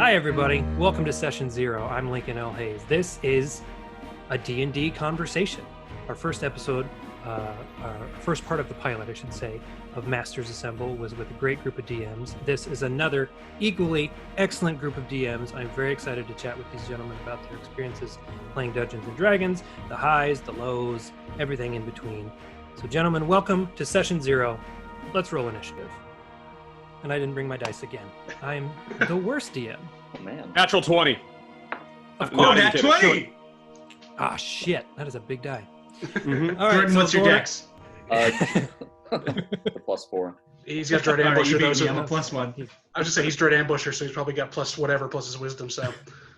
Hi, everybody. Welcome to Session 0. I'm Lincoln L. Hayes. This is a D&D conversation. Our first episode, our first part of the pilot, I should say, of Masters Assemble was with a great group of DMs. This is another equally excellent group of DMs. I'm very excited to chat with these gentlemen about their experiences playing Dungeons & Dragons, the highs, the lows, everything in between. So, gentlemen, welcome to Session 0. Let's roll initiative. And I didn't bring my dice again. I'm the worst DM. Oh, man. Natural 20. Of course. No, Nat 20! Ah, shit. That is a big die. Mm-hmm. All right, Jordan, so what's your for- dex? The +4. He's got Dread All right, you Ambusher, beat though. me. I'm So a +1. I was just saying he's Dread Ambusher, so he's probably got plus whatever, plus his wisdom, so.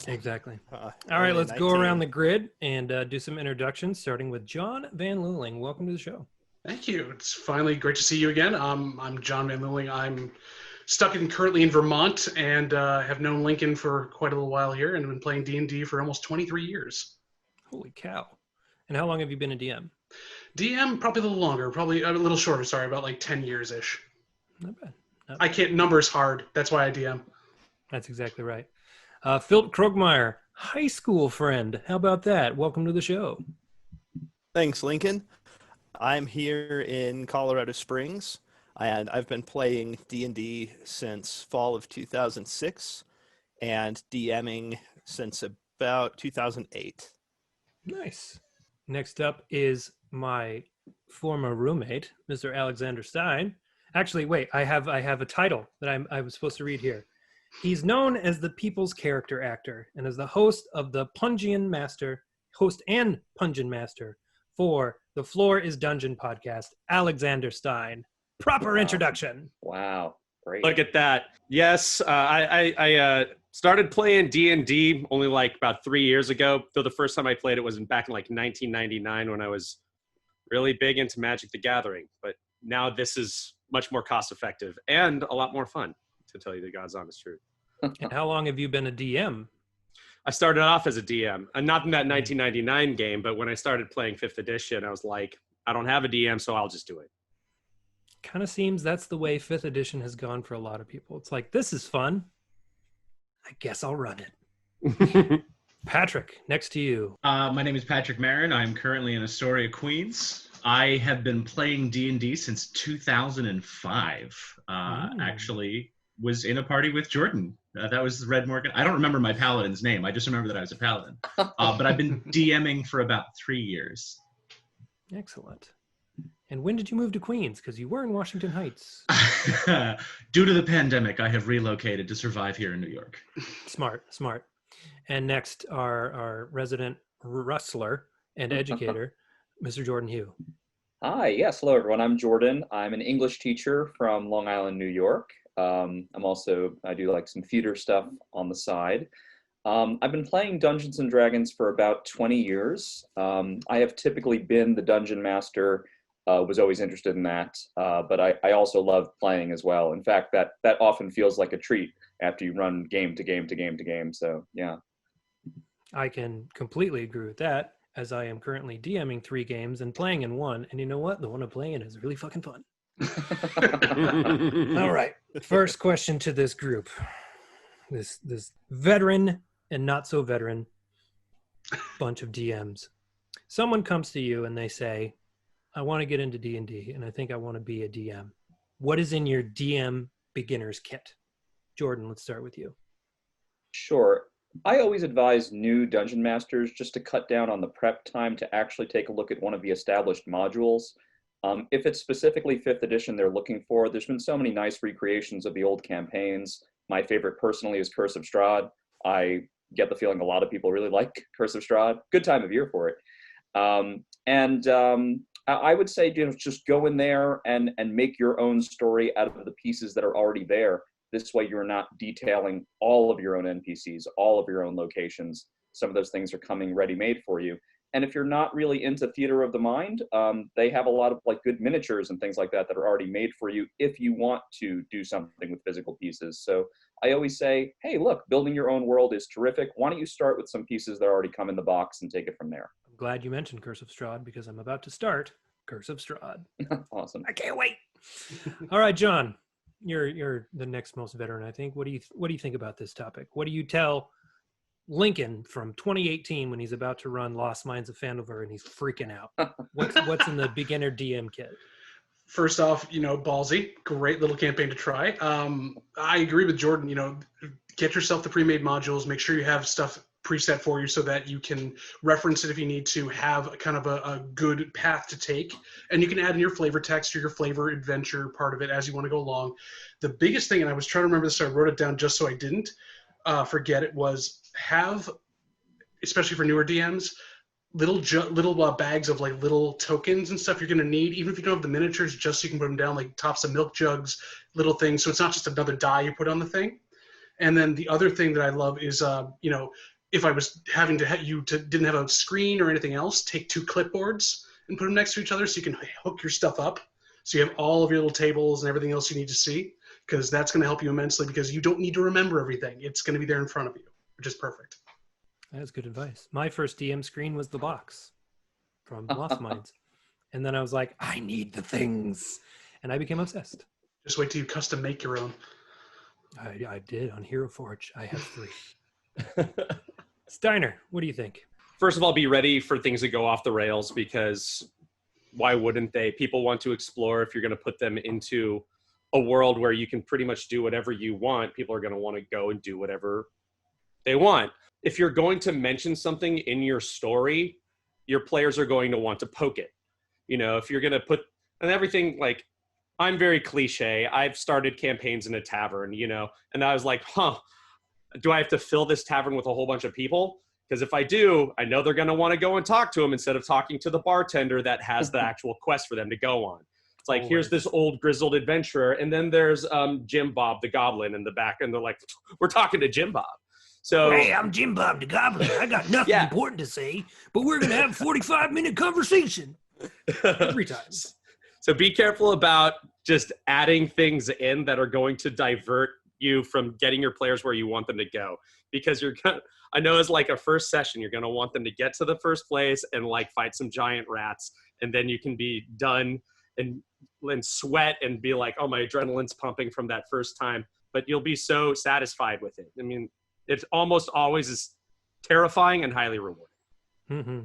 Exactly. All right, let's go around the grid and do some introductions, starting with Jon van Luling. Welcome to the show. Thank you. It's finally great to see you again. I'm Jon van Luling. I'm currently in Vermont and have known Lincoln for quite a little while here and been playing D&D for almost 23 years. Holy cow. And how long have you been a DM? DM, probably a little longer, probably a little shorter, sorry, about like 10 years-ish. Not bad. I can't, numbers hard. That's why I DM. That's exactly right. Phil Krogmeier, high school friend. How about that? Welcome to the show. Thanks, Lincoln. I'm here in Colorado Springs, and I've been playing D&D since fall of 2006 and DMing since about 2008. Nice. Next up is my former roommate, Mr. Alexander Stine. Actually, wait, I have a title that I was supposed to read here. He's known as the People's Character Actor and is the host of the Pungian Master for the Floor is Dungeon podcast, Alexander Stine. Proper introduction. Wow. Great. Look at that. Yes, I started playing D&D only like about 3 years ago. Though the first time I played it was back in like 1999 when I was really big into Magic the Gathering. But now this is much more cost effective and a lot more fun, to tell you the God's honest truth. And how long have you been a DM? I started off as a DM, and not in that 1999 game, but when I started playing 5th edition, I was like, I don't have a DM, so I'll just do it. Kind of seems that's the way 5th edition has gone for a lot of people. It's like, this is fun. I guess I'll run it. Patrick, next to you. My name is Patrick Marran. I'm currently in Astoria, Queens. I have been playing D&D since 2005. Actually, was in a party with Jordan. That was Red Morgan. I don't remember my paladin's name. I just remember that I was a paladin. But I've been DMing for about 3 years. Excellent. And when did you move to Queens? Because you were in Washington Heights. Due to the pandemic, I have relocated to survive here in New York. Smart. And next, our resident rustler and educator, Mr. Jordan Hue. Hi. Yes. Hello, everyone. I'm Jordan. I'm an English teacher from Long Island, New York. I do like some theater stuff on the side. I've been playing Dungeons & Dragons for about 20 years. I have typically been the dungeon master, was always interested in that, but I also love playing as well. In fact, that often feels like a treat after you run game to game to game to game, so yeah. I can completely agree with that, as I am currently DMing 3 games and playing in 1, and you know what? The one I'm playing in is really fucking fun. All right. First question to this group. This veteran and not so veteran bunch of DMs. Someone comes to you and they say, I want to get into D&D and I think I want to be a DM. What is in your DM beginner's kit? Jordan, let's start with you. Sure. I always advise new dungeon masters just to cut down on the prep time to actually take a look at one of the established modules. If it's specifically 5th edition they're looking for, there's been so many nice recreations of the old campaigns. My favorite personally is Curse of Strahd. I get the feeling a lot of people really like Curse of Strahd. Good time of year for it. I would say, just go in there and make your own story out of the pieces that are already there. This way you're not detailing all of your own NPCs, all of your own locations. Some of those things are coming ready-made for you. And if you're not really into theater of the mind, they have a lot of like good miniatures and things like that that are already made for you if you want to do something with physical pieces. So I always say, hey, look, building your own world is terrific. Why don't you start with some pieces that already come in the box and take it from there? I'm glad you mentioned Curse of Strahd because I'm about to start Curse of Strahd. Awesome. I can't wait. All right, Jon. you're the next most veteran, I think. What do you think about this topic? What do you tell Lincoln from 2018 when he's about to run Lost Mines of Phandelver and he's freaking out? What's in the beginner DM kit? First off, ballsy, great little campaign to try. I agree with Jordan. Get yourself the pre-made modules. Make sure you have stuff preset for you so that you can reference it if you need to, have kind of a good path to take. And you can add in your flavor text or your flavor adventure part of it as you want to go along. The biggest thing, and I was trying to remember this, so I wrote it down just so I didn't forget it, was have, especially for newer DMs, little bags of like little tokens and stuff you're going to need, even if you don't have the miniatures, just so you can put them down, like tops of milk jugs, little things. So it's not just another die you put on the thing. And then the other thing that I love is, if I was having didn't have a screen or anything else, take 2 clipboards and put them next to each other so you can hook your stuff up. So you have all of your little tables and everything else you need to see, because that's going to help you immensely, because you don't need to remember everything. It's going to be there in front of you, which is perfect. That's good advice. My first DM screen was the box from Lost Mines. And then I was like, I need the things. And I became obsessed. Just wait till you custom make your own. I did on Hero Forge. I have 3. Steiner, what do you think? First of all, be ready for things to go off the rails, because why wouldn't they? People want to explore. If you're going to put them into a world where you can pretty much do whatever you want, people are going to want to go and do whatever they want. If you're going to mention something in your story, your players are going to want to poke it. If you're going to put, and everything, like, I'm very cliche. I've started campaigns in a tavern, and I was like, do I have to fill this tavern with a whole bunch of people? Because if I do, I know they're going to want to go and talk to them instead of talking to the bartender that has the actual quest for them to go on. It's like, here's this old grizzled adventurer, and then there's Jim Bob the Goblin in the back, and they're like, we're talking to Jim Bob. So, hey, I'm Jim Bob the Goblin. I got nothing important to say, but we're going to have a 45-minute conversation every time. So be careful about just adding things in that are going to divert you from getting your players where you want them to go, because I know as like a first session, you're going to want them to get to the first place and like fight some giant rats, and then you can be done and sweat and be like, oh, my adrenaline's pumping from that first time, but you'll be so satisfied with it. I mean, it almost always is terrifying and highly rewarding. Mm-hmm.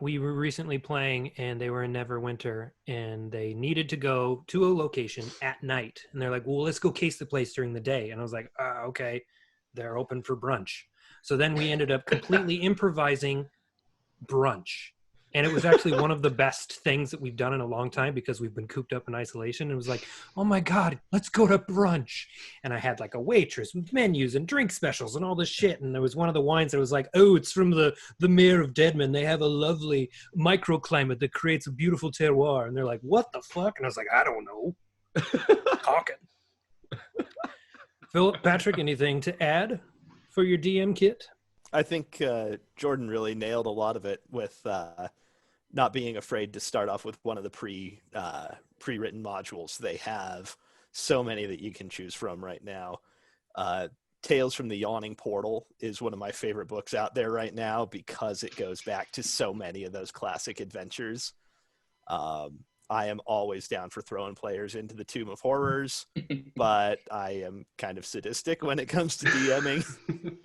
We were recently playing, and they were in Neverwinter, and they needed to go to a location at night. And they're like, well, let's go case the place during the day. And I was like, okay, they're open for brunch. So then we ended up completely improvising brunch. And it was actually one of the best things that we've done in a long time, because we've been cooped up in isolation. It was like, oh my God, let's go to brunch. And I had like a waitress with menus and drink specials and all this shit. And there was one of the wines that was like, oh, it's from the mayor of Deadman. They have a lovely microclimate that creates a beautiful terroir. And they're like, what the fuck? And I was like, I don't know. Talking. Philip, Patrick, anything to add for your DM kit? I think Jordan really nailed a lot of it with not being afraid to start off with one of the pre-written modules. They have so many that you can choose from right now. Tales from the Yawning Portal is one of my favorite books out there right now, because it goes back to so many of those classic adventures. I am always down for throwing players into the Tomb of Horrors, but I am kind of sadistic when it comes to DMing.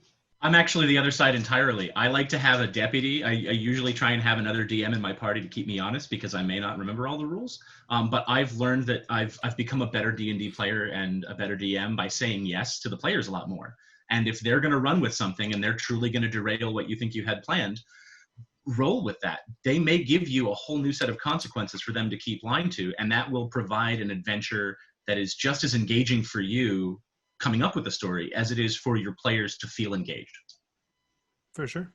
I'm actually the other side entirely. I like to have a deputy. I usually try and have another DM in my party to keep me honest, because I may not remember all the rules. But I've learned that I've become a better D&D player and a better DM by saying yes to the players a lot more. And if they're going to run with something and they're truly going to derail what you think you had planned, roll with that. They may give you a whole new set of consequences for them to keep line to, and that will provide an adventure that is just as engaging for you coming up with a story as it is for your players to feel engaged. For sure.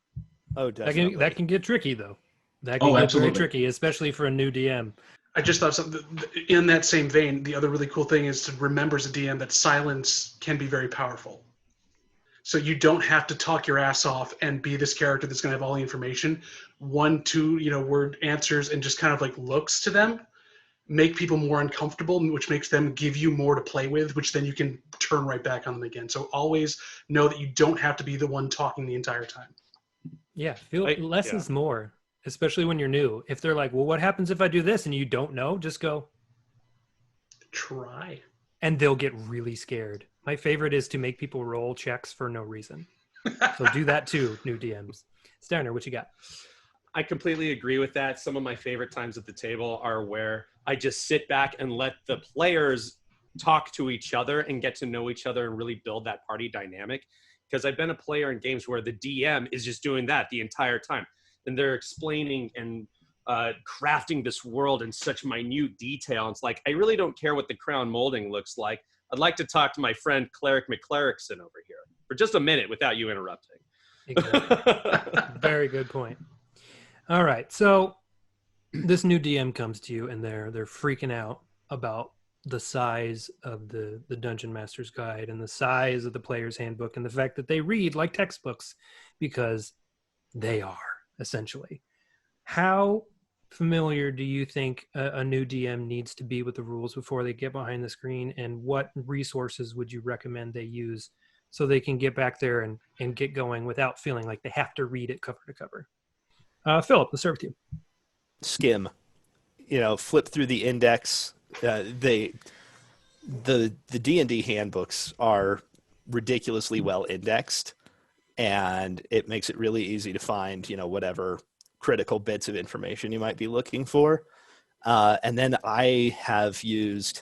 Oh, definitely. That can get tricky, though. That can get very tricky, especially for a new DM. I just thought something in that same vein. The other really cool thing is to remember as a DM that silence can be very powerful. So you don't have to talk your ass off and be this character that's going to have all the information. 1, 2, word answers and just kind of like looks to them make people more uncomfortable, which makes them give you more to play with, which then you can turn right back on them again. So always know that you don't have to be the one talking the entire time. Yeah, less is more, especially when you're new. If they're like, well, what happens if I do this? And you don't know, just go. Try. and they'll get really scared. My favorite is to make people roll checks for no reason. So do that too, new DMs. Steiner, what you got? I completely agree with that. Some of my favorite times at the table are where I just sit back and let the players talk to each other and get to know each other and really build that party dynamic. Because I've been a player in games where the DM is just doing that the entire time. And they're explaining and crafting this world in such minute detail. It's like, I really don't care what the crown molding looks like. I'd like to talk to my friend Cleric McClerickson over here for just a minute without you interrupting. Exactly. Very good point. All right. So this new DM comes to you and they're freaking out about the size of the Dungeon Master's Guide and the size of the Player's Handbook and the fact that they read like textbooks, because they are, essentially. How familiar do you think a new DM needs to be with the rules before they get behind the screen, and what resources would you recommend they use so they can get back there and get going without feeling like they have to read it cover to cover? Philip, let's start with you. Skim. Flip through the index. The D&D handbooks are ridiculously well indexed, and it makes it really easy to find, whatever critical bits of information you might be looking for. And then I have used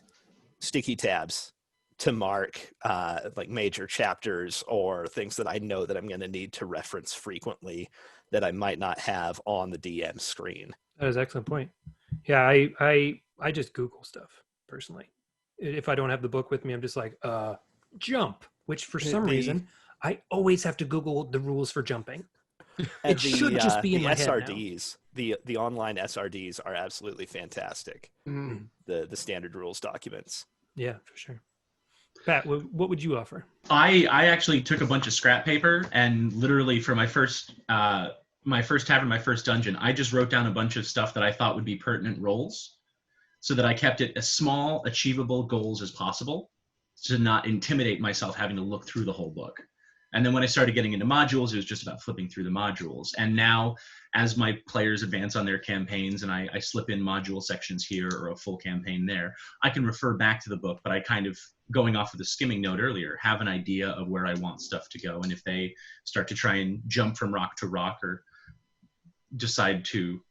sticky tabs to mark like major chapters or things that I know that I'm going to need to reference frequently that I might not have on the DM screen. That is an excellent point. Yeah, I just Google stuff personally. If I don't have the book with me, I'm just like, jump, which for some reason I always have to Google the rules for jumping. It should just be in my SRDs. The online SRDs are absolutely fantastic. The standard rules documents. Yeah, for sure. Pat, what would you offer? I actually took a bunch of scrap paper and literally for my first tavern, my first dungeon, I just wrote down a bunch of stuff that I thought would be pertinent roles, so that I kept it as small, achievable goals as possible to not intimidate myself having to look through the whole book. And then when I started getting into modules, it was just about flipping through the modules. And now, as my players advance on their campaigns and I slip in module sections here or a full campaign there, I can refer back to the book, but I kind of, going off of the skimming note earlier, have an idea of where I want stuff to go. And if they start to try and jump from rock to rock or decide to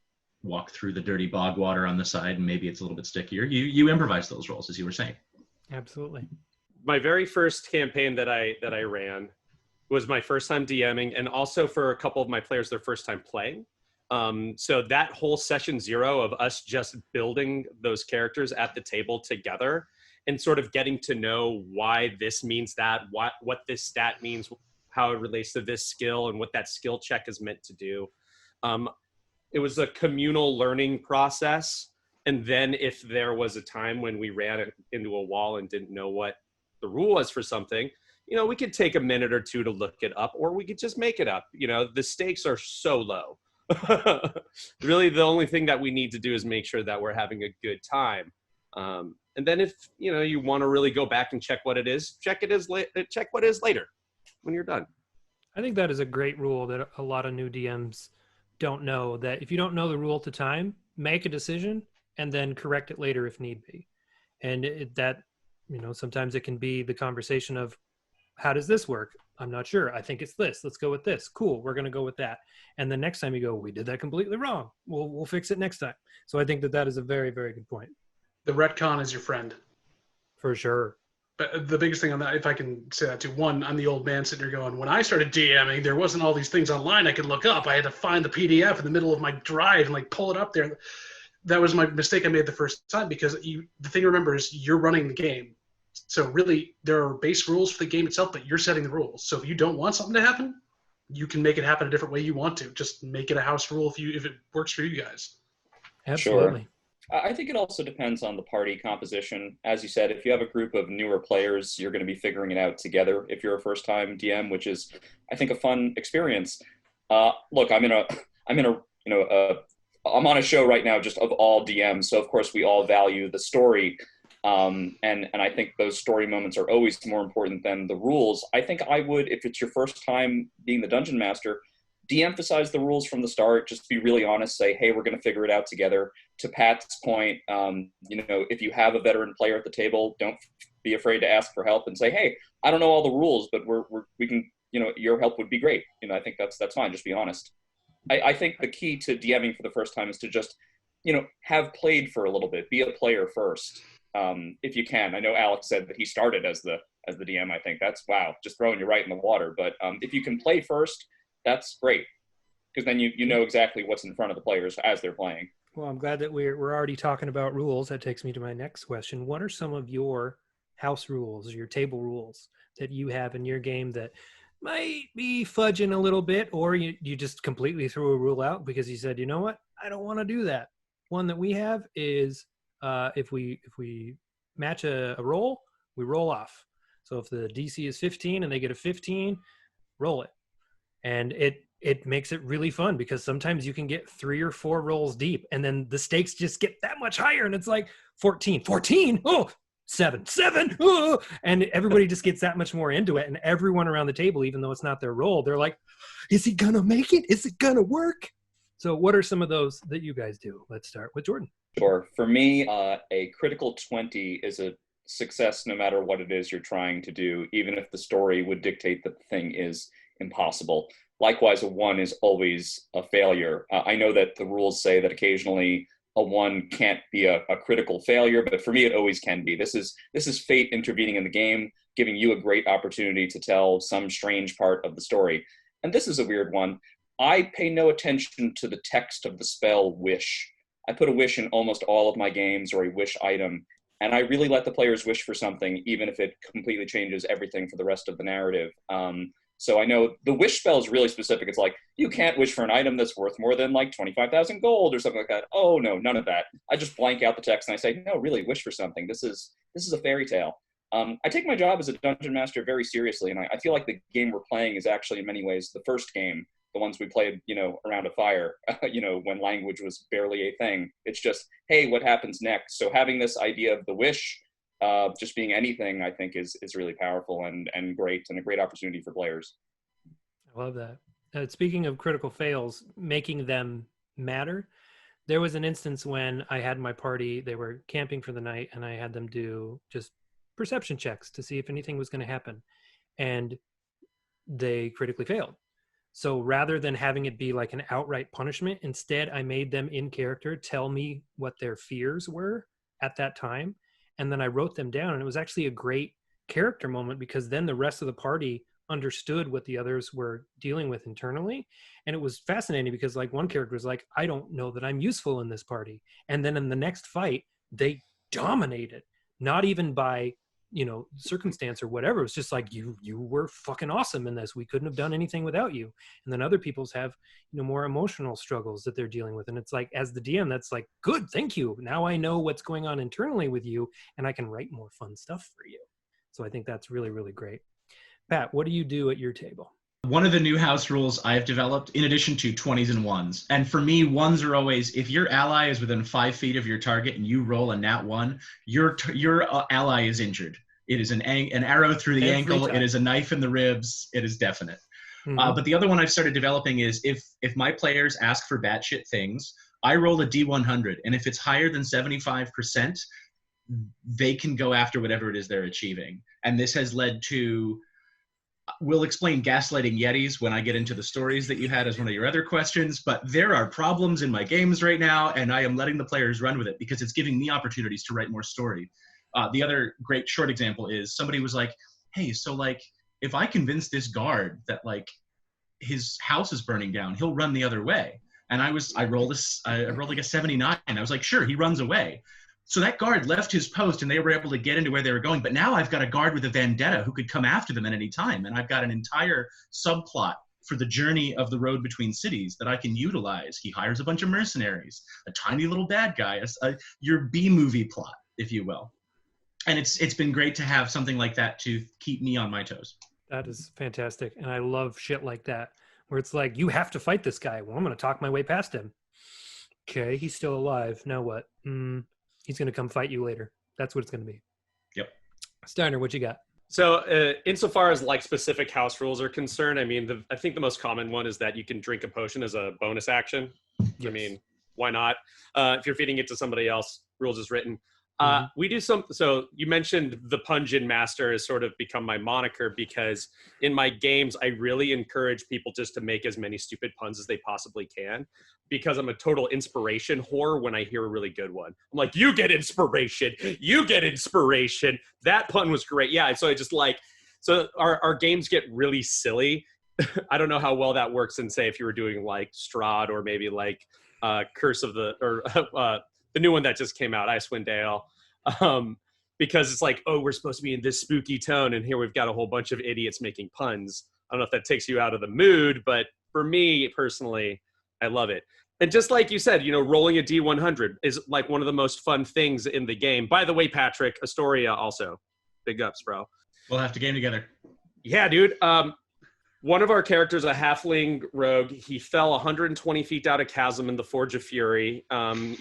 walk through the dirty bog water on the side and maybe it's a little bit stickier, you improvise those roles, as you were saying. Absolutely. My very first campaign that I ran was my first time DMing, and also for a couple of my players, their first time playing. So that whole session 0 of us just building those characters at the table together and sort of getting to know why this means that, what this stat means, how it relates to this skill, and what that skill check is meant to do. It was a communal learning process. And then if there was a time when we ran into a wall and didn't know what the rule was for something, we could take a minute or two to look it up, or we cocould just make it up. The stakes are so low. Really, the only thing that we need to do is make sure that we're having a good time. And then if, you want to really go back and check what it is, check what it is later when you're done. I think that is a great rule that a lot of new DMs don't know, that if you don't know the rule at the time, make a decision and then correct it later if need be. And sometimes it can be the conversation of, how does this work? I'm not sure. I think it's this. Let's go with this. Cool. We're going to go with that. And the next time you go, we did that completely wrong. We'll fix it next time. So I think that is a very, very good point. The retcon is your friend. For sure. But the biggest thing on that, if I can say that too, one, I'm the old man sitting here going, when I started DMing, there wasn't all these things online I could look up. I had to find the PDF in the middle of my drive and pull it up there. That was my mistake I made the first time, because the thing to remember is you're running the game. So really, there are base rules for the game itself, but you're setting the rules. So if you don't want something to happen, you can make it happen a different way you want to. Just make it a house rule if it works for you guys. Absolutely. Sure. I think it also depends on the party composition. As you said, if you have a group of newer players, you're going to be figuring it out together. If you're a first-time DM, which is, I think, a fun experience. Look, I'm on a show right now just of all DMs, so of course we all value the story. And I think those story moments are always more important than the rules. I think I would, if it's your first time being the dungeon master, de-emphasize the rules from the start. Just be really honest, say, hey, we're going to figure it out together. To Pat's point, if you have a veteran player at the table, don't be afraid to ask for help and say, hey, I don't know all the rules, but we can, your help would be great. I think that's fine. Just be honest. I think the key to DMing for the first time is to just, have played for a little bit, be a player first. If you can. I know Alex said that he started as the DM. I think that's, wow, just throwing you right in the water. But if you can play first, that's great, because then you know exactly what's in front of the players as they're playing. Well, I'm glad that we're already talking about rules. That takes me to my next question. What are some of your house rules, your table rules that you have in your game that might be fudging a little bit, or you just completely threw a rule out because you said, you know what, I don't want to do that? One that we have is if we match a roll, we roll off. So if the DC is 15 and they get a 15, roll it. And it makes it really fun because sometimes you can get 3 or 4 rolls deep and then the stakes just get that much higher and it's like 14, oh, 7, oh, and everybody just gets that much more into it. And everyone around the table, even though it's not their roll, they're like, is he gonna make it? Is it gonna work? So what are some of those that you guys do? Let's start with Jordan. Sure. For me, a critical 20 is a success no matter what it is you're trying to do, even if the story would dictate that the thing is impossible. Likewise, a 1 is always a failure. I know that the rules say that occasionally a 1 can't be a critical failure, but for me, it always can be. This is fate intervening in the game, giving you a great opportunity to tell some strange part of the story. And this is a weird one. I pay no attention to the text of the spell wish. I put a wish in almost all of my games, or a wish item, and I really let the players wish for something, even if it completely changes everything for the rest of the narrative. So I know the wish spell is really specific. It's like, you can't wish for an item that's worth more than like 25,000 gold or something like that. Oh no, none of that. I just blank out the text and I say, no, really, wish for something. This is a fairy tale. I take my job as a dungeon master very seriously, and I feel like the game we're playing is actually in many ways the first game, the ones we played, around a fire, when language was barely a thing. It's just, hey, what happens next? So having this idea of the wish, just being anything, I think is really powerful and great, and a great opportunity for players. I love that. Speaking of critical fails, making them matter, there was an instance when I had my party, they were camping for the night, and I had them do just perception checks to see if anything was going to happen. And they critically failed. So rather than having it be like an outright punishment, instead I made them in character tell me what their fears were at that time. And then I wrote them down, and it was actually a great character moment because then the rest of the party understood what the others were dealing with internally. And it was fascinating because like one character was like, I don't know that I'm useful in this party. And then in the next fight, they dominated, not even by, circumstance or whatever. It was just like, you were fucking awesome in this. We couldn't have done anything without you. And then other people's have, more emotional struggles that they're dealing with. And it's like, as the DM, that's like, good, thank you. Now I know what's going on internally with you, and I can write more fun stuff for you. So I think that's really, really great. Pat, what do you do at your table? One of the new house rules I've developed, in addition to 20s and 1s, and for me, 1s are always, if your ally is within 5 feet of your target and you roll a nat 1, your ally is injured. It is an arrow through the ankle. Time. It is a knife in the ribs. It is definite. Mm-hmm. But the other one I've started developing is if my players ask for batshit things, I roll a D100, and if it's higher than 75%, they can go after whatever it is they're achieving. And this has led to, we'll explain gaslighting Yetis when I get into the stories that you had as one of your other questions, but there are problems in my games right now, and I am letting the players run with it because it's giving me opportunities to write more story. The other great short example is somebody was like, hey, so like, if I convince this guard that like his house is burning down, he'll run the other way. And I rolled like a 79. I was like, sure, he runs away. So that guard left his post and they were able to get into where they were going. But now I've got a guard with a vendetta who could come after them at any time. And I've got an entire subplot for the journey of the road between cities that I can utilize. He hires a bunch of mercenaries, a tiny little bad guy, your B-movie plot, if you will. And it's been great to have something like that to keep me on my toes. That is fantastic. And I love shit like that, where it's like, you have to fight this guy. Well, I'm going to talk my way past him. Okay, he's still alive. Now what? He's going to come fight you later. That's what it's going to be. Yep. Steiner, what you got? So insofar as like specific house rules are concerned, I mean, I think the most common one is that you can drink a potion as a bonus action. Yes. I mean, why not? If you're feeding it to somebody else, rules is written. We do some. So you mentioned the Punjin Master has sort of become my moniker because in my games, I really encourage people just to make as many stupid puns as they possibly can because I'm a total inspiration whore when I hear a really good one. I'm like, you get inspiration. You get inspiration. That pun was great. Yeah. So I just like, so our games get really silly. I don't know how well that works in, say, if you were doing like Strahd or maybe like Curse of the, or the new one that just came out, Icewind Dale, because it's like, oh, we're supposed to be in this spooky tone, and here we've got a whole bunch of idiots making puns. I don't know if that takes you out of the mood, but for me personally, I love it. And just like you said, rolling a D100 is like one of the most fun things in the game. By the way, Patrick, Astoria also. Big ups, bro. We'll have to game together. Yeah, dude. One of our characters, a halfling rogue, he fell 120 feet down a chasm in the Forge of Fury.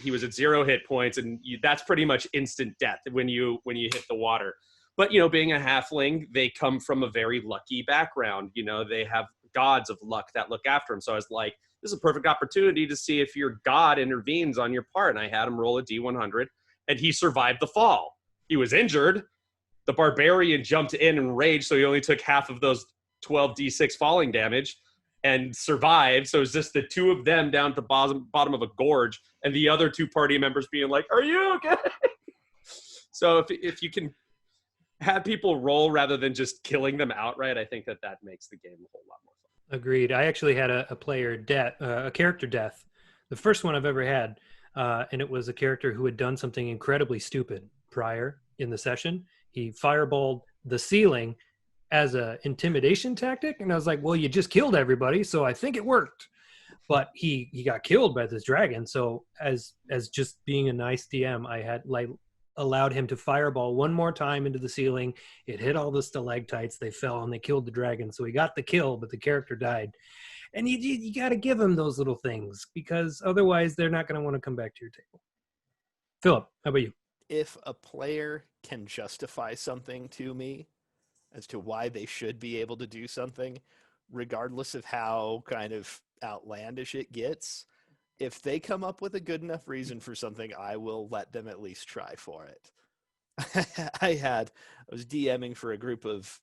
He was at 0 hit points, and that's pretty much instant death when you hit the water. But, being a halfling, they come from a very lucky background. They have gods of luck that look after him. So I was like, this is a perfect opportunity to see if your god intervenes on your part. And I had him roll a D100, and he survived the fall. He was injured. The barbarian jumped in and raged, so he only took half of those 12d6 falling damage and survived. So it was just the two of them down at the bottom of a gorge, and the other 2 party members being like, are you okay? So if you can have people roll rather than just killing them outright, I think that makes the game a whole lot more fun. Agreed. I actually had a character death, the first one I've ever had, and it was a character who had done something incredibly stupid prior in the session. He fireballed the ceiling as a intimidation tactic, and I was like, well, you just killed everybody, so I think it worked. But he got killed by this dragon. So as just being a nice DM, I had allowed him to fireball one more time into the ceiling. It hit all the stalactites, they fell, and they killed the dragon. So he got the kill, but the character died. And you got to give him those little things, because otherwise they're not going to want to come back to your table. Philip, how about you? If a player can justify something to me as to why they should be able to do something, regardless of how kind of outlandish it gets, if they come up with a good enough reason for something, I will let them at least try for it. I was DMing for a group of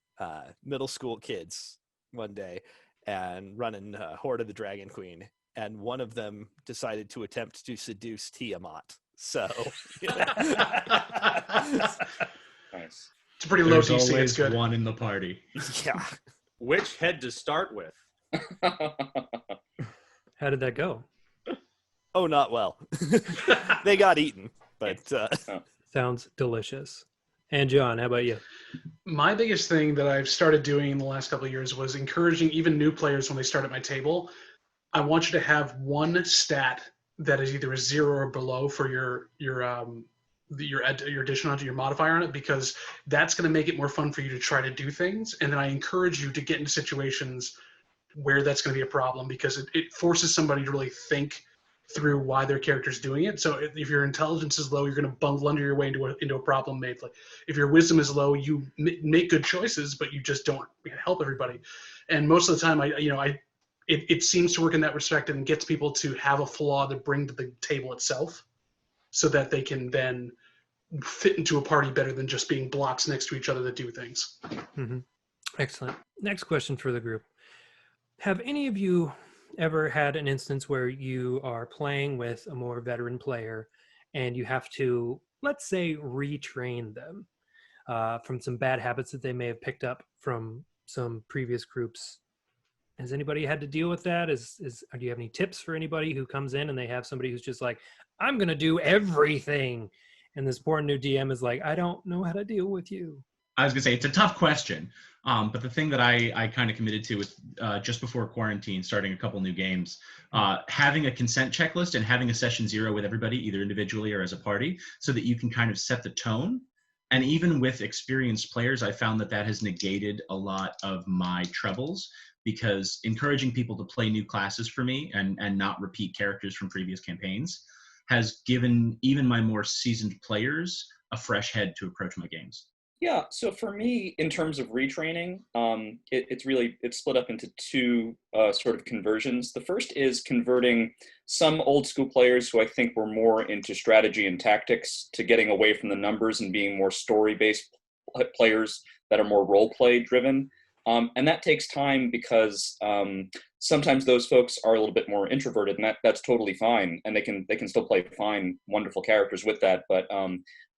middle school kids one day and running Horde of the Dragon Queen, and one of them decided to attempt to seduce Tiamat. So, Nice. It's a pretty low There's DC. It's always good. one in the party. yeah. Which head to start with? How did that go? Oh, not well. They got eaten, but Sounds delicious. And John, how about you? My biggest thing that I've started doing in the last couple of years was encouraging even new players when they start at my table. I want you to have one stat that is either a 0 or below for your addition onto your modifier on it, because that's going to make it more fun for you to try to do things. And then I encourage you to get into situations where that's going to be a problem, because it forces somebody to really think through why their character's doing it. So if your intelligence is low, you're going to blunder your way into a problem made. Like if your wisdom is low, you make good choices, but you just don't help everybody. And most of the time, it seems to work in that respect, and gets people to have a flaw to bring to the table itself, so that they can then fit into a party better than just being blocks next to each other that do things. Mm-hmm. Excellent. Next question for the group. Have any of you ever had an instance where you are playing with a more veteran player and you have to, let's say, retrain them from some bad habits that they may have picked up from some previous groups? Has anybody had to deal with that? Do you have any tips for anybody who comes in and they have somebody who's just like, I'm going to do everything, and this poor new DM is like, I don't know how to deal with you? I was going to say, it's a tough question. But the thing that I kind of committed to with just before quarantine, starting a couple new games, having a consent checklist and having a session 0 with everybody, either individually or as a party, so that you can kind of set the tone. And even with experienced players, I found that has negated a lot of my troubles, because encouraging people to play new classes for me and not repeat characters from previous campaigns has given even my more seasoned players a fresh head to approach my games. Yeah, so for me, in terms of retraining, it's split up into two sort of conversions. The first is converting some old school players who I think were more into strategy and tactics to getting away from the numbers and being more story-based players that are more role-play driven. And that takes time because sometimes those folks are a little bit more introverted, and that's totally fine, and they can still play fine, wonderful characters with that. But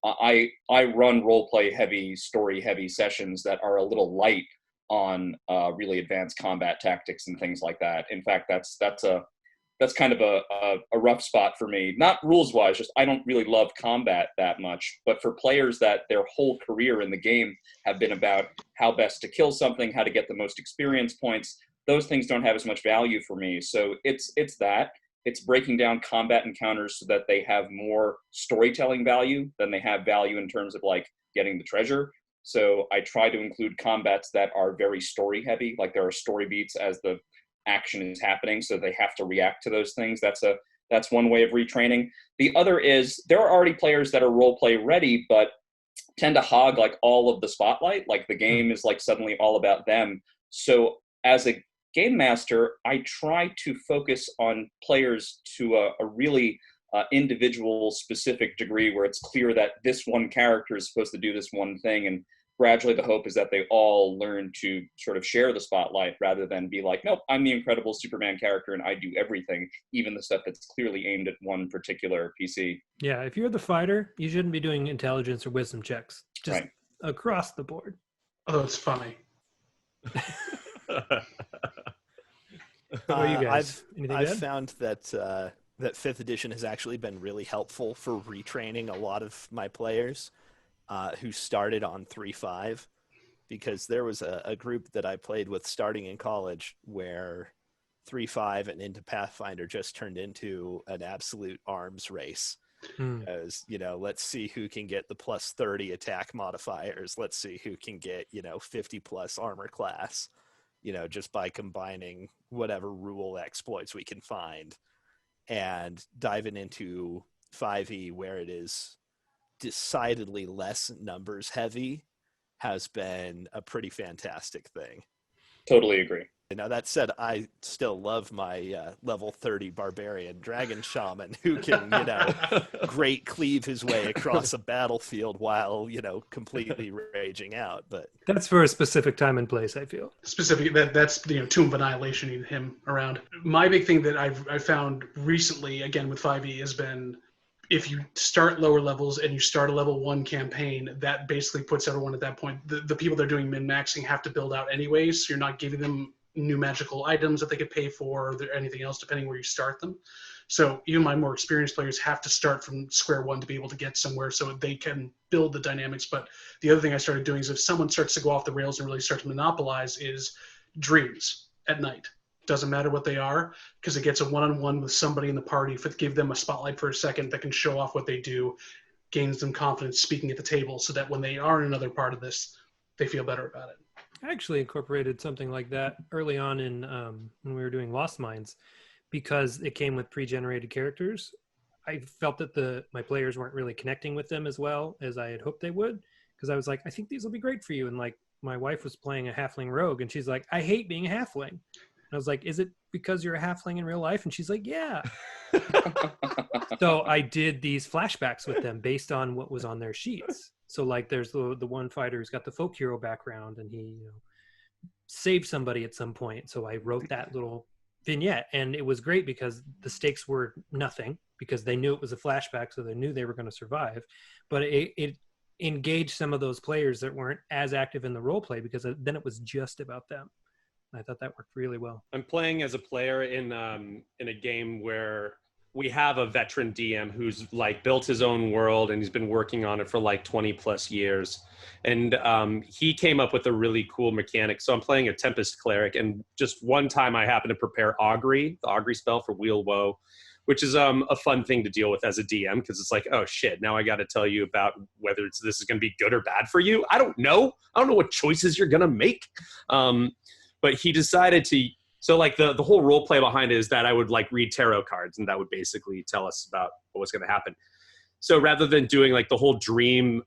I run role play heavy, story heavy sessions that are a little light on really advanced combat tactics and things like that. In fact, that's kind of a rough spot for me. Not rules wise, just I don't really love combat that much. But for players that their whole career in the game have been about how best to kill something, how to get the most experience points, those things don't have as much value for me. So it's breaking down combat encounters so that they have more storytelling value than they have value in terms of like getting the treasure. So I try to include combats that are very story heavy, like there are story beats as the action is happening, so they have to react to those things. That's one way of retraining. The other is there are already players that are role play ready, but tend to hog like all of the spotlight. Like the game is like suddenly all about them. So as a game master, I try to focus on players to a really individual specific degree where it's clear that this one character is supposed to do this one thing, and gradually the hope is that they all learn to sort of share the spotlight rather than be like, nope, I'm the incredible Superman character and I do everything, even the stuff that's clearly aimed at one particular PC. Yeah, if you're the fighter, you shouldn't be doing intelligence or wisdom checks, just Right. across the board. Oh, it's funny. What about you guys? Anything to I've add? found that that 5th edition has actually been really helpful for retraining a lot of my players who started on 3.5, because there was a group that I played with starting in college where 3.5 and into Pathfinder just turned into an absolute arms race. As let's see who can get the plus 30 attack modifiers. Let's see who can get 50 plus armor class. Just by combining whatever rule exploits we can find, and diving into 5e where it is decidedly less numbers heavy has been a pretty fantastic thing. Totally agree. Now, that said, I still love my level 30 barbarian dragon shaman who can, great cleave his way across a battlefield while, completely raging out. But That's for a specific time and place, I feel. Specifically, that's Tomb of Annihilation, need him around. My big thing that I've found recently, again with 5e, has been if you start lower levels and you start a level 1 campaign, that basically puts everyone at that point. The people that are doing min-maxing have to build out anyways, so you're not giving them new magical items that they could pay for or anything else, depending where you start them. So even my more experienced players have to start from square one to be able to get somewhere so they can build the dynamics. But the other thing I started doing is if someone starts to go off the rails and really start to monopolize is dreams at night. Doesn't matter what they are, because it gets a one-on-one with somebody in the party, give them a spotlight for a second that can show off what they do, gains them confidence speaking at the table so that when they are in another part of this, they feel better about it. I actually incorporated something like that early on in when we were doing Lost Mines, because it came with pre-generated characters. I felt that my players weren't really connecting with them as well as I had hoped they would, because I was like, I think these will be great for you. And like my wife was playing a halfling rogue, and she's like, I hate being a halfling. And I was like, is it because you're a halfling in real life? And she's like, yeah. So I did these flashbacks with them based on what was on their sheets. So like there's the one fighter who's got the folk hero background, and he saved somebody at some point. So I wrote that little vignette, and it was great because the stakes were nothing because they knew it was a flashback, so they knew they were going to survive. But it engaged some of those players that weren't as active in the role play, because then it was just about them. I thought that worked really well. I'm playing as a player in a game where we have a veteran DM who's like built his own world, and he's been working on it for like 20 plus years. And he came up with a really cool mechanic. So I'm playing a Tempest Cleric, and just one time I happened to prepare Augury, the Augury spell for Wheel Woe, which is a fun thing to deal with as a DM, because it's like, oh shit, now I got to tell you about whether this is going to be good or bad for you. I don't know what choices you're going to make. But he decided to, so like the whole role play behind it is that I would like read tarot cards, and that would basically tell us about what was going to happen. So rather than doing like the whole dream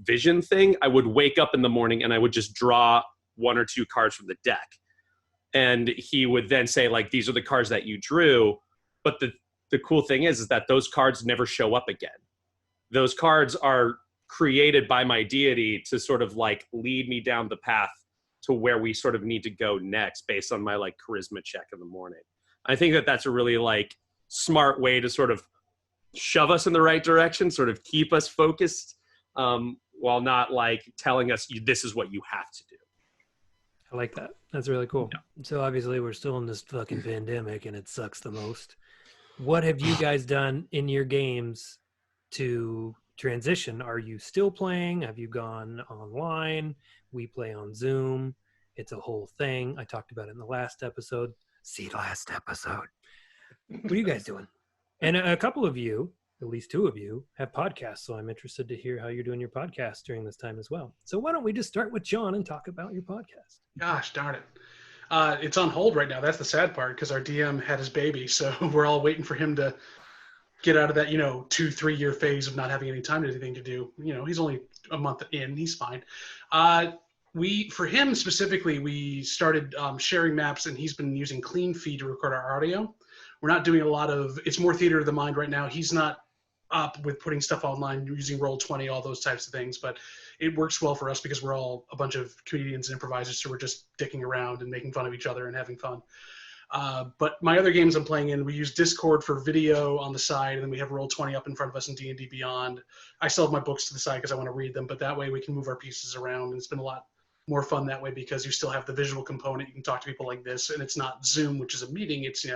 vision thing, I would wake up in the morning and I would just draw 1 or 2 cards from the deck. And he would then say, like, these are the cards that you drew. But the cool thing is that those cards never show up again. Those cards are created by my deity to sort of like lead me down the path to where we sort of need to go next based on my like charisma check in the morning. I think that that's a really like smart way to sort of shove us in the right direction, sort of keep us focused, while not like telling us this is what you have to do. I like that. That's really cool. Yeah. So obviously we're still in this fucking pandemic and it sucks the most. What have you guys done in your games to transition? Are you still playing? Have you gone online? We play on Zoom. It's a whole thing. I talked about it in the last episode. See last episode. What are you guys doing? And a couple of you, at least 2 of you, have podcasts. So I'm interested to hear how you're doing your podcast during this time as well. So why don't we just start with John and talk about your podcast? Gosh darn it. It's on hold right now. That's the sad part because our DM had his baby. So we're all waiting for him to get out of that, 2-3 year phase of not having any time to anything to do. He's only a month in. He's fine. For him specifically, we started sharing maps, and he's been using Clean Feed to record our audio. We're not doing a lot of, it's more theater of the mind right now. He's not up with putting stuff online, using Roll20, all those types of things, but it works well for us because we're all a bunch of comedians and improvisers, so we're just dicking around and making fun of each other and having fun. But my other games I'm playing in, we use Discord for video on the side, and then we have Roll20 up in front of us in D&D Beyond. I still have my books to the side because I want to read them, but that way we can move our pieces around, and it's been a lot more fun that way because you still have the visual component. You can talk to people like this, and it's not Zoom, which is a meeting. It's,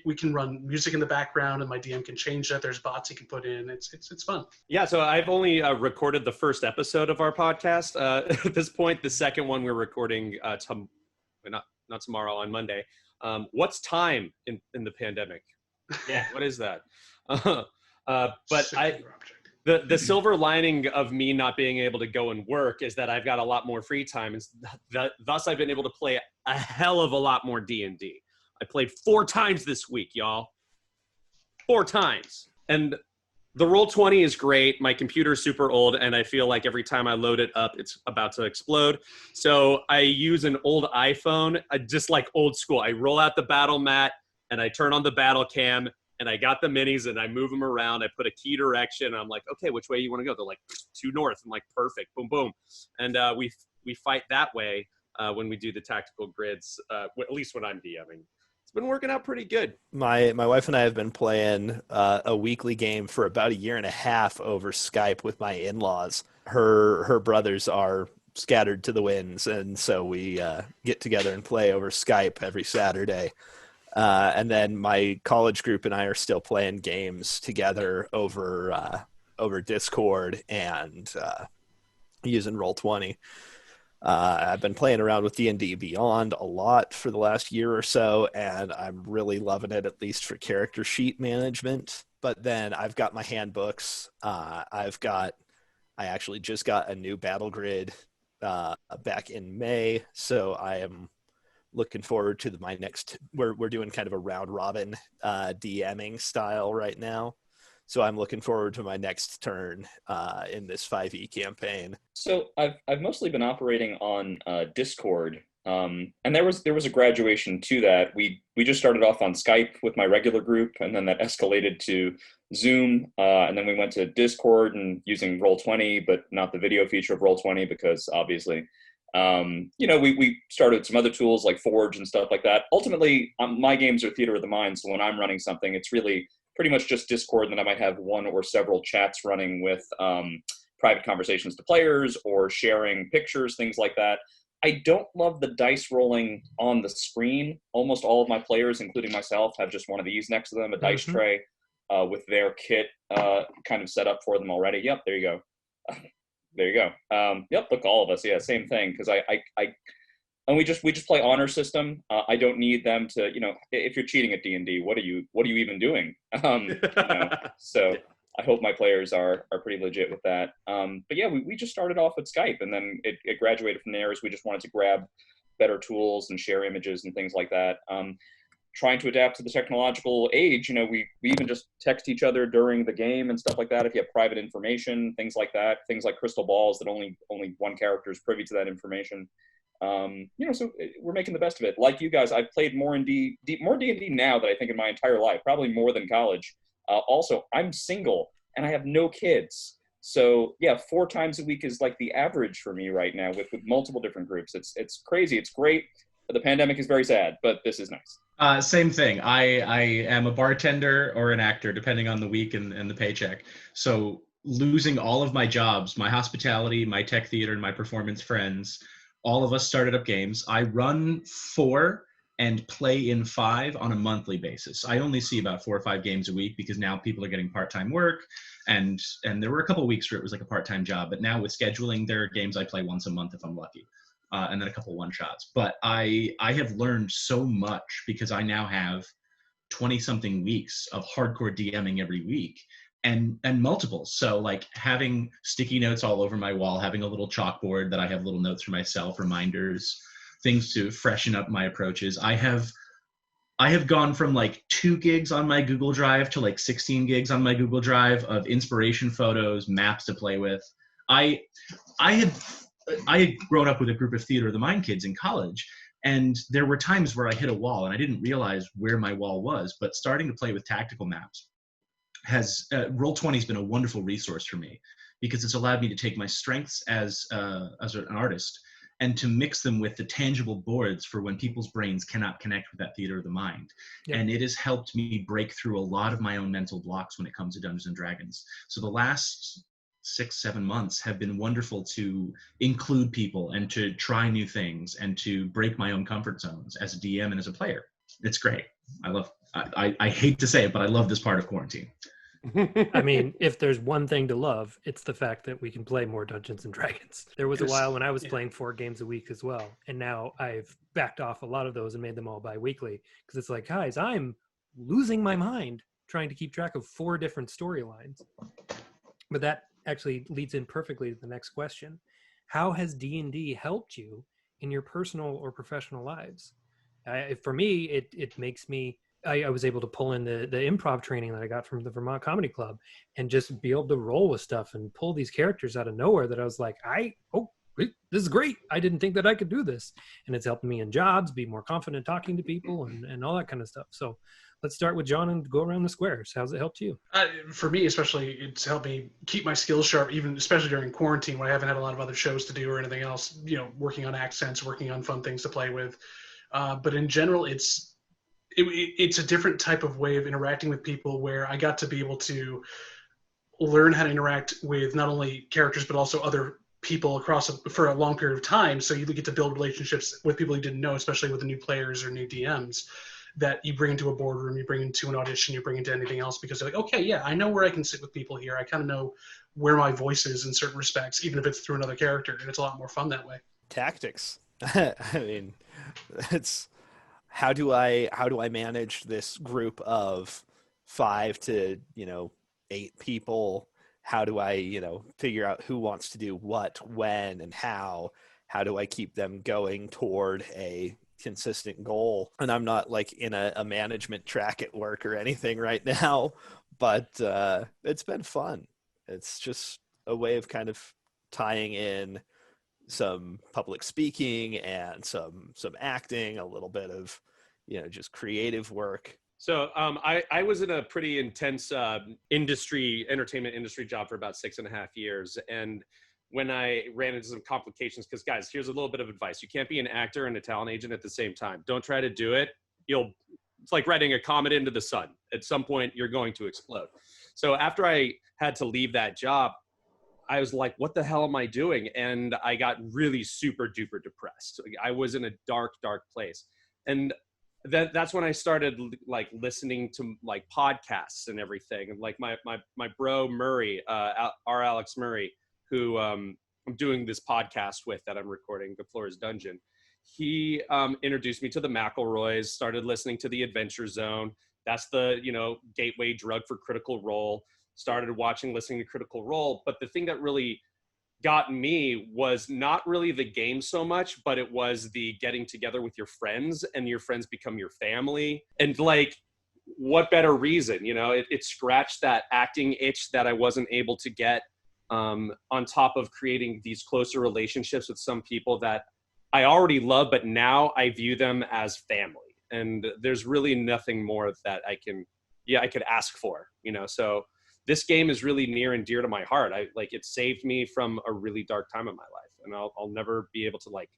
we can run music in the background, and my DM can change that. There's bots he can put in. It's fun. Yeah, so I've only recorded the first episode of our podcast at this point. The second one we're recording not tomorrow, on Monday. What's time in the pandemic? Yeah. What is that? But the silver lining of me not being able to go and work is that I've got a lot more free time, and thus I've been able to play a hell of a lot more D&D. I played 4 times this week, y'all. 4 times. And the Roll20 is great. My computer's super old, and I feel like every time I load it up, it's about to explode. So I use an old iPhone, just like old school. I roll out the battle mat, and I turn on the battle cam, and I got the minis, and I move them around. I put a key direction, and I'm like, okay, which way you want to go? They're like, 2 north. I'm like, perfect, boom, boom. And we fight that way when we do the tactical grids, at least when I'm DMing. It's been working out pretty good. My wife and I have been playing a weekly game for about 1.5 years over Skype with my in-laws. Her brothers are scattered to the winds, and so we get together and play over Skype every Saturday. And then my college group and I are still playing games together over Discord and using Roll20. I've been playing around with D&D Beyond a lot for the last year or so, and I'm really loving it, at least for character sheet management. But then I've got my handbooks. I actually just got a new battle grid back in May, so I am looking forward to my next. We're doing kind of a round robin DMing style right now. So I'm looking forward to my next turn in this 5e campaign. So I've mostly been operating on Discord, and there was a graduation to that. We just started off on Skype with my regular group, and then that escalated to Zoom, and then we went to Discord and using Roll20, but not the video feature of Roll20 because obviously, we started some other tools like Forge and stuff like that. Ultimately, my games are theater of the mind, so when I'm running something, it's really pretty much just Discord, and then I might have 1 or several chats running with private conversations to players or sharing pictures, things like that. I don't love the dice rolling on the screen. Almost all of my players, including myself, have just one of these next to them, a dice tray with their kit kind of set up for them already. Yep, there you go. There you go. Yep, look, all of us. Yeah, same thing. Because and we just play honor system. I don't need them to, if you're cheating at D&D, what are you even doing? So I hope my players are pretty legit with that. But yeah, we just started off with Skype, and then it graduated from there as we just wanted to grab better tools and share images and things like that. trying to adapt to the technological age, we even just text each other during the game and stuff like that. If you have private information, things like that, things like crystal balls that only one character is privy to that information. So we're making the best of it. Like you guys, I've played more D&D now than I think in my entire life, probably more than college. Also, I'm single and I have no kids. So yeah, 4 times a week is like the average for me right now with multiple different groups. It's crazy. It's great. The pandemic is very sad, but this is nice. Same thing. I am a bartender or an actor, depending on the week and the paycheck. So losing all of my jobs, my hospitality, my tech theater, and my performance friends, all of us started up games. I run 4 and play in 5 on a monthly basis. I only see about 4 or 5 games a week because now people are getting part-time work, and there were a couple of weeks where it was like a part-time job. But now with scheduling, there are games I play once a month if I'm lucky. And then a couple one-shots. But I have learned so much because I now have 20-something weeks of hardcore DMing every week and multiples. So like having sticky notes all over my wall, having a little chalkboard that I have little notes for myself, reminders, things to freshen up my approaches. I have gone from like 2 gigs on my Google Drive to like 16 gigs on my Google Drive of inspiration photos, maps to play with. I had grown up with a group of Theater of the Mind kids in college, and there were times where I hit a wall and I didn't realize where my wall was, but starting to play with tactical maps Roll20 has been a wonderful resource for me because it's allowed me to take my strengths as an artist and to mix them with the tangible boards for when people's brains cannot connect with that theater of the mind. Yep. And it has helped me break through a lot of my own mental blocks when it comes to Dungeons and Dragons. So the last 6-7 months have been wonderful to include people and to try new things and to break my own comfort zones as a DM and as a player. It's great. I hate to say it, but I love this part of quarantine. I mean, if there's one thing to love, it's the fact that we can play more Dungeons and Dragons. There was a while when I was playing 4 games a week as well, and now I've backed off a lot of those and made them all bi-weekly because it's like, guys, I'm losing my mind trying to keep track of 4 different storylines. But that actually leads in perfectly to the next question. How has D&D helped you in your personal or professional lives? For me, it makes me... I was able to pull in the improv training that I got from the Vermont Comedy Club and just be able to roll with stuff and pull these characters out of nowhere that I was like, this is great. I didn't think that I could do this. And it's helped me in jobs, be more confident talking to people and all that kind of stuff. So let's start with John and go around the squares. How's it helped you? For me, especially, it's helped me keep my skills sharp, even especially during quarantine when I haven't had a lot of other shows to do or anything else, working on accents, working on fun things to play with. But in general, it's a different type of way of interacting with people where I got to be able to learn how to interact with not only characters, but also other people for a long period of time. So you get to build relationships with people you didn't know, especially with the new players or new DMs that you bring into a boardroom, you bring into an audition, you bring into anything else because they're like, okay, yeah, I know where I can sit with people here. I kind of know where my voice is in certain respects, even if it's through another character. And it's a lot more fun that way. Tactics. I mean, it's... How do I manage this group of 5 to 8 people? How do I figure out who wants to do what, when, and how? How do I keep them going toward a consistent goal? And I'm not like in a management track at work or anything right now, but it's been fun. It's just a way of kind of tying in some public speaking and some acting, a little bit of just creative work. So I was in a pretty intense entertainment industry job for about 6.5 years, and when I ran into some complications, because guys, here's a little bit of advice: you can't be an actor and a talent agent at the same time. Don't try to do it. It's like riding a comet into the sun. At some point, you're going to explode. So after I had to leave that job, I was like, what the hell am I doing? And I got really super duper depressed. I was in a dark place. And that's when I started like listening to like podcasts and everything. And like my bro Murray, Alex Murray, who I'm doing this podcast with that I'm recording, The Floor's Dungeon. He introduced me to the McElroys, started listening to the Adventure Zone. That's the, gateway drug for Critical Role. Started listening to Critical Role. But the thing that really got me was not really the game so much, but it was the getting together with your friends, and your friends become your family. And like, what better reason, you know, it scratched that acting itch that I wasn't able to get, on top of creating these closer relationships with some people that I already love, but now I view them as family. And there's really nothing more that I could ask for, you know? So this game is really near and dear to my heart. It saved me from a really dark time in my life, and I'll never be able to like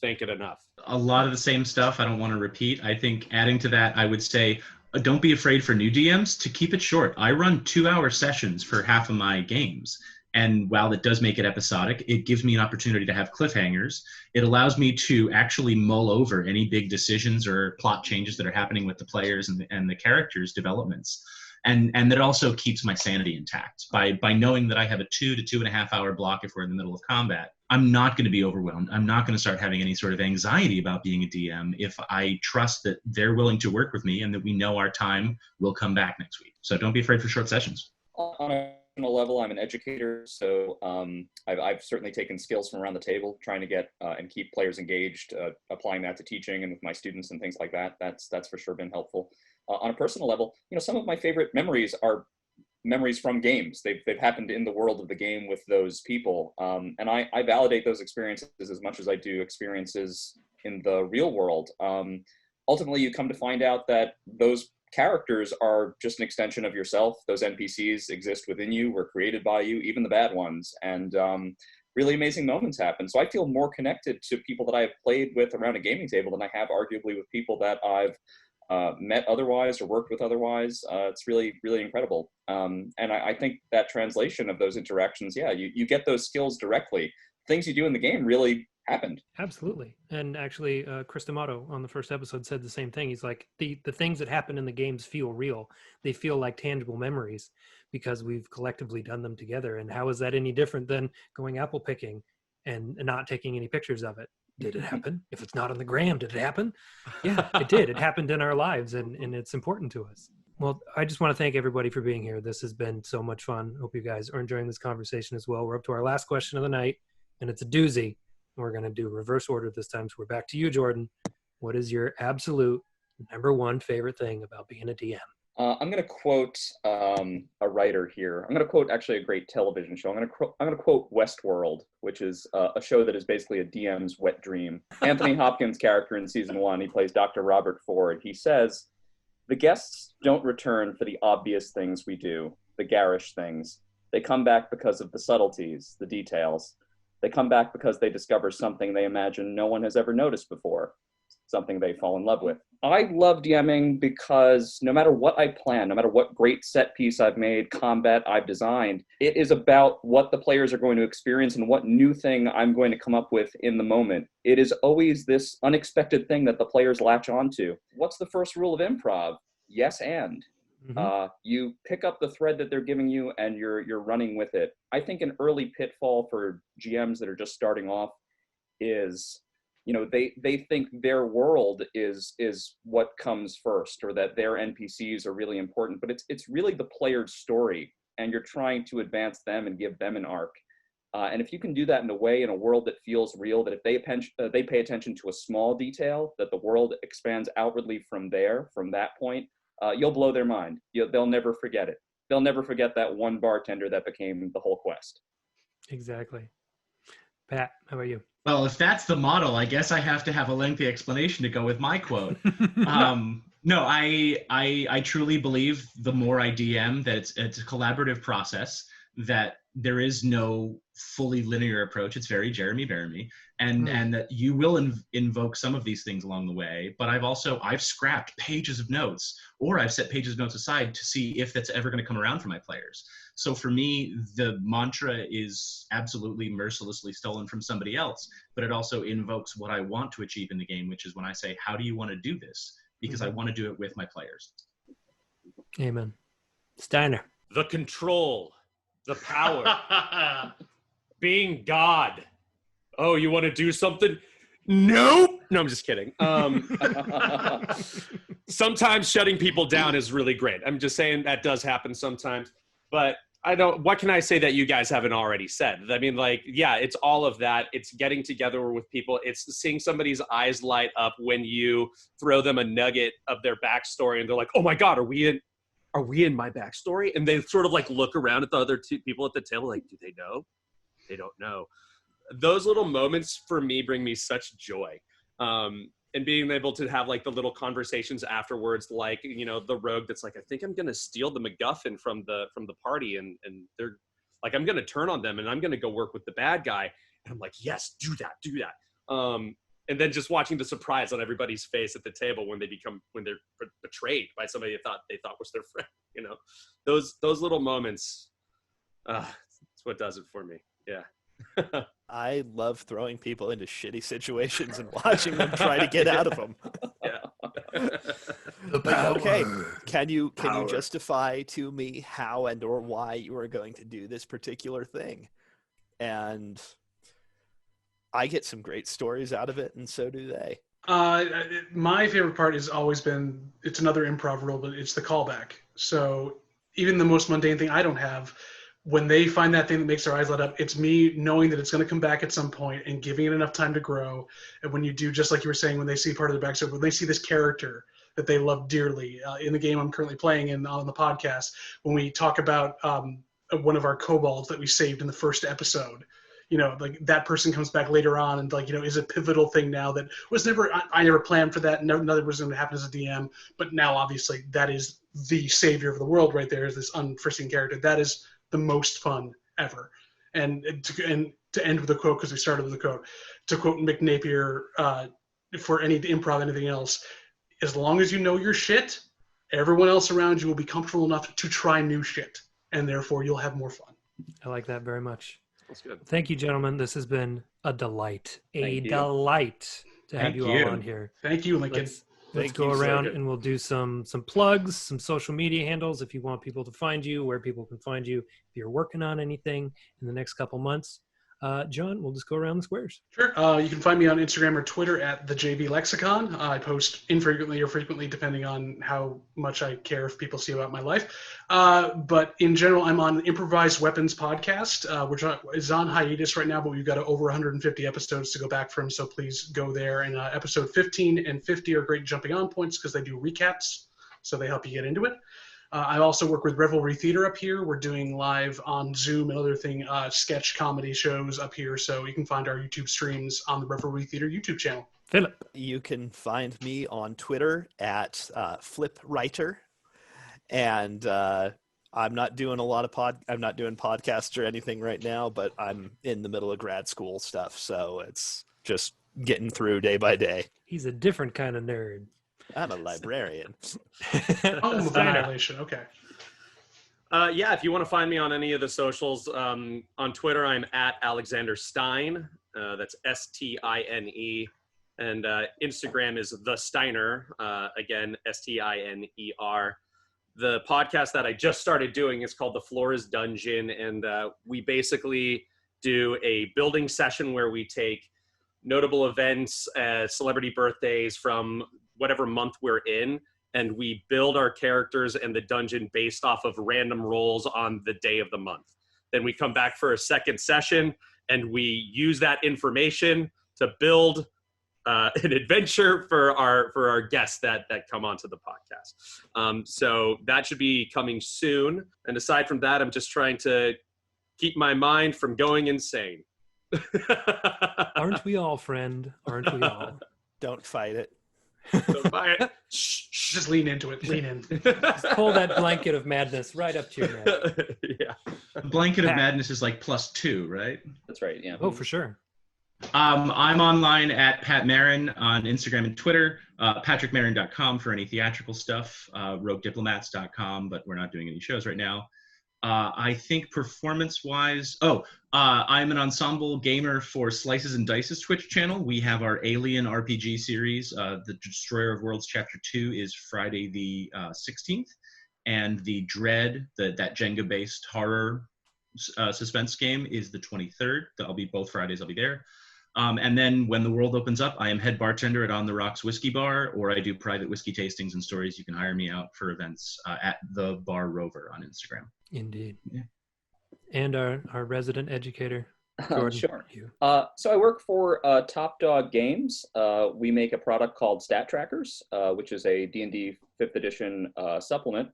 thank it enough. A lot of the same stuff. I don't want to repeat. I think adding to that, I would say, don't be afraid for new DMs to keep it short. I run 2-hour sessions for half of my games. And while it does make it episodic, it gives me an opportunity to have cliffhangers. It allows me to actually mull over any big decisions or plot changes that are happening with the players and the characters' developments. And that also keeps my sanity intact by knowing that I have a 2 to 2.5 hour block if we're in the middle of combat. I'm not going to be overwhelmed. I'm not going to start having any sort of anxiety about being a DM if I trust that they're willing to work with me and that we know our time will come back next week. So don't be afraid for short sessions. On a personal level, I'm an educator, so I've certainly taken skills from around the table, trying to get and keep players engaged, applying that to teaching and with my students and things like that. That's for sure been helpful. On a personal level, you know, some of my favorite memories are memories from games. They've happened in the world of the game with those people, and I validate those experiences as much as I do experiences in the real world. Ultimately, you come to find out that those characters are just an extension of yourself. Those NPCs exist within you, were created by you, even the bad ones, and really amazing moments happen. So I feel more connected to people that I've played with around a gaming table than I have arguably with people that I've met otherwise or worked with otherwise. It's really, really incredible. And I think that translation of those interactions, you get those skills directly. Things you do in the game really happened. Absolutely. And actually, Chris D'Amato on the first episode said the same thing. He's like, the things that happen in the games feel real. They feel like tangible memories because we've collectively done them together. And how is that any different than going apple picking and not taking any pictures of it? Did it happen? If it's not on the gram, did it happen? Yeah, it did. It happened in our lives, and it's important to us. Well, I just want to thank everybody for being here. This has been so much fun. Hope you guys are enjoying this conversation as well. We're up to our last question of the night, and it's a doozy. We're going to do reverse order this time. So we're back to you, Jordan. What is your absolute number one favorite thing about being a DM? I'm going to quote a writer here. I'm going to quote actually a great television show. I'm going to quote Westworld, which is a show that is basically a DM's wet dream. Anthony Hopkins' character in season 1, he plays Dr. Robert Ford. He says, "The guests don't return for the obvious things we do, the garish things. They come back because of the subtleties, the details. They come back because they discover something they imagine no one has ever noticed before, something they fall in love with." I love DMing because no matter what I plan, no matter what great set piece I've made, combat I've designed, it is about what the players are going to experience and what new thing I'm going to come up with in the moment. It is always this unexpected thing that the players latch onto. What's the first rule of improv? Yes, and. You pick up the thread that they're giving you and you're running with it. I think an early pitfall for GMs that are just starting off is, you know, they think their world is what comes first, or that their NPCs are really important, but it's really the player's story, and you're trying to advance them and give them an arc. And if you can do that in a world that feels real, that if they pay attention to a small detail, that the world expands outwardly from that point, you'll blow their mind. They'll never forget it. They'll never forget that one bartender that became the whole quest. Exactly. Pat, how about you? Well, if that's the model, I guess I have to have a lengthy explanation to go with my quote. No, I truly believe the more I DM that it's a collaborative process, that there is no fully linear approach. It's very Jeremy Bearimy, and that you will invoke some of these things along the way. But I've scrapped pages of notes, or I've set pages of notes aside to see if that's ever going to come around for my players. So for me, the mantra is absolutely mercilessly stolen from somebody else, but it also invokes what I want to achieve in the game, which is when I say, how do you want to do this? Because I want to do it with my players. Amen. Steiner. The control, the power, being God. Oh, you want to do something? Nope. No, I'm just kidding. Sometimes shutting people down is really great. I'm just saying that does happen sometimes. But I don't, what can I say that you guys haven't already said? I mean, like, yeah, it's all of that. It's getting together with people. It's seeing somebody's eyes light up when you throw them a nugget of their backstory and they're like, oh my God, are we in my backstory? And they sort of like look around at the other two people at the table like, do they know? They don't know. Those little moments for me bring me such joy. And being able to have like the little conversations afterwards, like, you know, the rogue that's like, I think I'm going to steal the MacGuffin from the party. And they're like, I'm going to turn on them and I'm going to go work with the bad guy. And I'm like, yes, do that. And then just watching the surprise on everybody's face at the table when they're betrayed by somebody they thought was their friend, you know, those little moments, it's what does it for me. Yeah. I love throwing people into shitty situations and watching them try to get out of them. Yeah. Okay, can you justify to me how and or why you are going to do this particular thing? And I get some great stories out of it, and so do they. My favorite part has always been, it's another improv rule, but it's the callback. So even the most mundane thing I don't have, when they find that thing that makes their eyes light up, it's me knowing that it's going to come back at some point and giving it enough time to grow. And when you do, just like you were saying, when they see part of the backstory, when they see this character that they love dearly in the game I'm currently playing and on the podcast, when we talk about one of our kobolds that we saved in the first episode, you know, like that person comes back later on and like, you know, is a pivotal thing now that was I never planned for that. Nothing was going to happen as a DM, but now obviously that is the savior of the world right there, is this unforeseen character. That is the most fun ever. And to end with a quote, because we started with a quote, to quote Mick Napier, for any improv, anything else, as long as you know your shit, everyone else around you will be comfortable enough to try new shit, and therefore you'll have more fun. I like that very much. That's good. Thank you, gentlemen. This has been a delight. Thank you. Delight to have Thank you you. all on here. Thank you, Lincoln. Let's Thank go you, around Sergeant. and we'll do some plugs, some social media handles if you want people to find you, where people can find you if you're working on anything in the next couple months. John, we'll just go around the squares. Sure. You can find me on Instagram or Twitter at the JV Lexicon. I post infrequently or frequently, depending on how much I care if people see about my life. But in general, I'm on Improvised Weapons podcast, which is on hiatus right now, but we've got over 150 episodes to go back from, so please go there. And episode 15 and 50 are great jumping on points because they do recaps, so they help you get into it. I also work with Revelry Theater up here. We're doing live on Zoom and other sketch comedy shows up here. So you can find our YouTube streams on the Revelry Theater YouTube channel. Philip. You can find me on Twitter at FlipWriter, and I'm not doing I'm not doing podcasts or anything right now, but I'm in the middle of grad school stuff, so it's just getting through day by day. He's a different kind of nerd. I'm a librarian. Oh, violation. Okay. Yeah, if you want to find me on any of the socials, on Twitter, I'm at Alexander Stine. That's Stine. And Instagram is The Steiner. Again, Stiner. The podcast that I just started doing is called The Floor is Dungeon. And we basically do a building session where we take notable events, celebrity birthdays from whatever month we're in, and we build our characters and the dungeon based off of random rolls on the day of the month. Then we come back for a second session and we use that information to build an adventure for our guests that come onto the podcast. So that should be coming soon. And aside from that, I'm just trying to keep my mind from going insane. Aren't we all, friend? Aren't we all? Don't fight it. So buy it. Just lean into it. Lean in. Just pull that blanket of madness right up to your neck. Yeah. The blanket of madness is like +2, right? That's right. Yeah. Oh, for sure. I'm online at Pat Marran on Instagram and Twitter, patrickmarran.com for any theatrical stuff, roguediplomats.com, but we're not doing any shows right now. I think performance-wise, I'm an ensemble gamer for Slices and Dice's Twitch channel. We have our Alien RPG series. The Destroyer of Worlds Chapter 2 is Friday the 16th, and the Dread, that Jenga-based horror suspense game, is the 23rd. That'll be both Fridays. I'll be there. And then when the world opens up, I am head bartender at On the Rocks Whiskey Bar, or I do private whiskey tastings and stories. You can hire me out for events at the Bar Rover on Instagram. Indeed. Yeah. And our resident educator, Jordan Sure. Hue. So I work for Top Dog Games. We make a product called Stat Trackers, which is a D&D 5th edition supplement.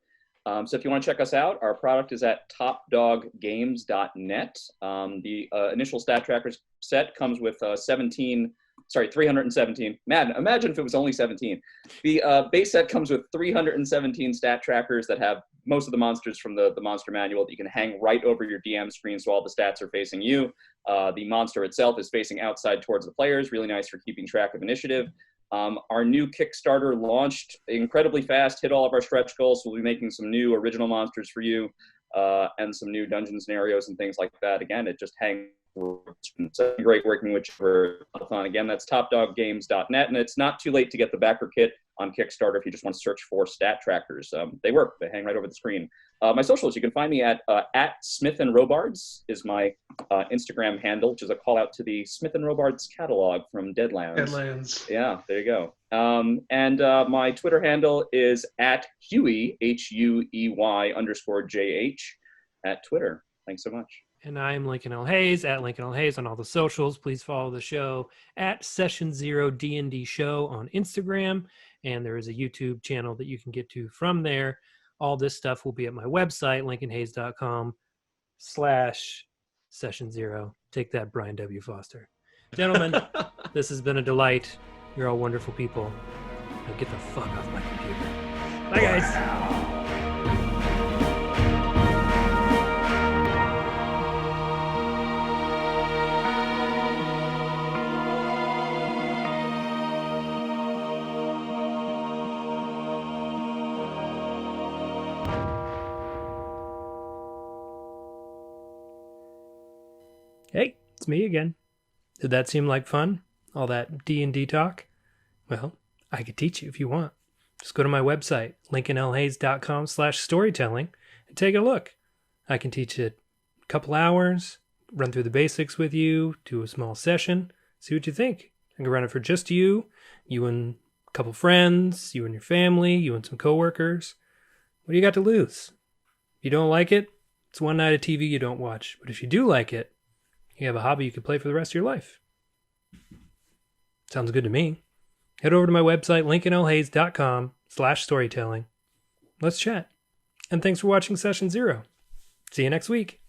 So if you want to check us out, our product is at topdoggames.net. The initial Stat Trackers set comes with 317. Man, imagine if it was only 17. The base set comes with 317 stat trackers that have most of the monsters from the monster manual that you can hang right over your DM screen so all the stats are facing you. The monster itself is facing outside towards the players, really nice for keeping track of initiative. Our new Kickstarter launched incredibly fast, hit all of our stretch goals. So we'll be making some new original monsters for you and some new dungeon scenarios and things like that. Again, it just hangs. It's great working with you for fun. Again, that's topdoggames.net, and it's not too late to get the backer kit on Kickstarter if you just want to search for stat trackers. They work. They hang right over the screen. My socials, you can find me at Smith and Robards is my Instagram handle, which is a call out to the Smith and Robards catalog from Deadlands. Yeah, there you go. And my Twitter handle is at Huey, HUEY_JH at Twitter. Thanks so much. And I'm Lincoln L. Hayes at Lincoln L. Hayes on all the socials. Please follow the show at Session Zero D&D Show on Instagram. And there is a YouTube channel that you can get to from there. All this stuff will be at my website, lincolnhayes.com/Session Zero. Take that, Brian W. Foster. Gentlemen, this has been a delight. You're all wonderful people. Now get the fuck off my computer. Bye, guys. Hey, it's me again. Did that seem like fun? All that D&D talk? Well, I could teach you if you want. Just go to my website, lincolnlhayes.com/storytelling, and take a look. I can teach it a couple hours, run through the basics with you, do a small session, see what you think. I can run it for just you and a couple friends, you and your family, you and some coworkers. What do you got to lose? If you don't like it, it's one night of TV you don't watch. But if you do like it, you have a hobby you can play for the rest of your life. Sounds good to me. Head over to my website, lincolnlhayes.com/storytelling. Let's chat. And thanks for watching Session Zero. See you next week.